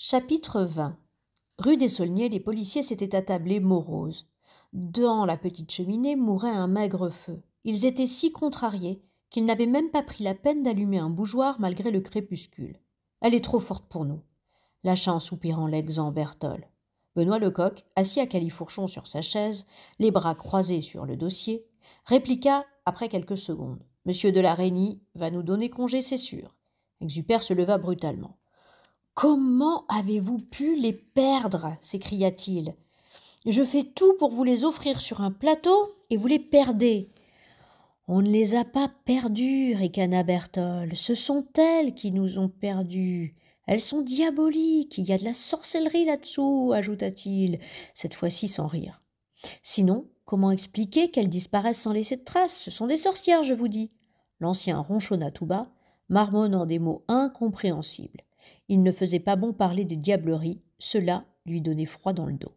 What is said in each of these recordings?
Chapitre 20. Rue des Saulniers, les policiers s'étaient attablés moroses. Dans la petite cheminée mourait un maigre feu. Ils étaient si contrariés qu'ils n'avaient même pas pris la peine d'allumer un bougeoir malgré le crépuscule. « Elle est trop forte pour nous », lâcha en soupirant l'exempt Berthold. Benoît Lecoq, assis à califourchon sur sa chaise, les bras croisés sur le dossier, répliqua après quelques secondes. « Monsieur de la Reynie va nous donner congé, c'est sûr. » Exupère se leva brutalement. « Comment avez-vous pu les perdre » s'écria-t-il. « Je fais tout pour vous les offrir sur un plateau et vous les perdez. »« On ne les a pas perdus, ricana Berthold. Ce sont elles qui nous ont perdus. Elles sont diaboliques, il y a de la sorcellerie là-dessous, ajouta-t-il, cette fois-ci sans rire. Sinon, comment expliquer qu'elles disparaissent sans laisser de traces? Ce sont des sorcières, je vous dis. L'ancien ronchonna tout bas, marmonnant des mots incompréhensibles. Il ne faisait pas bon parler de diablerie, cela lui donnait froid dans le dos.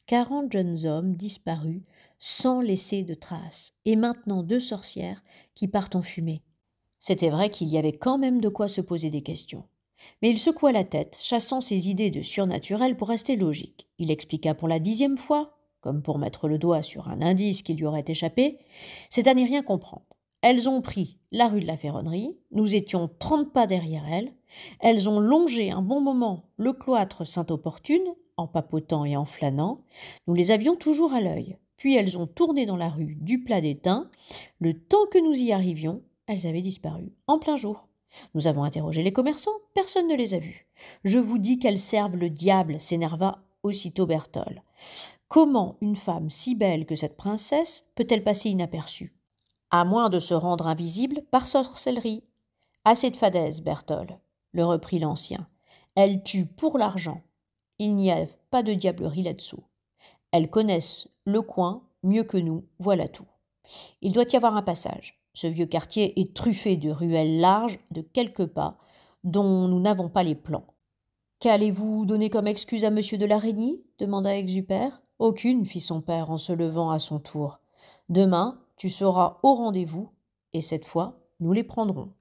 40 jeunes hommes disparus sans laisser de traces, et maintenant 2 sorcières qui partent en fumée. C'était vrai qu'il y avait quand même de quoi se poser des questions. Mais il secoua la tête, chassant ses idées de surnaturel pour rester logique. Il expliqua pour la 10e fois, comme pour mettre le doigt sur un indice qui lui aurait échappé, c'est à n'y rien comprendre. Elles ont pris la rue de la Ferronnerie, nous étions 30 pas derrière elles, elles ont longé un bon moment le cloître Sainte-Opportune, en papotant et en flânant, nous les avions toujours à l'œil, puis elles ont tourné dans la rue du Plat d'Étain, le temps que nous y arrivions, elles avaient disparu, en plein jour. Nous avons interrogé les commerçants, personne ne les a vus. Je vous dis qu'elles servent le diable, s'énerva aussitôt Berthold. Comment une femme si belle que cette princesse peut-elle passer inaperçue? À moins de se rendre invisible par sorcellerie. Assez de fadaises, Berthold, le reprit l'ancien. Elles tuent pour l'argent. Il n'y a pas de diablerie là-dessous. Elles connaissent le coin mieux que nous, voilà tout. Il doit y avoir un passage. Ce vieux quartier est truffé de ruelles larges de quelques pas, dont nous n'avons pas les plans. « Qu'allez-vous donner comme excuse à monsieur de la Reynie » demanda Exupère. « Aucune, fit son père en se levant à son tour. Demain, tu seras au rendez-vous, et cette fois, nous les prendrons. »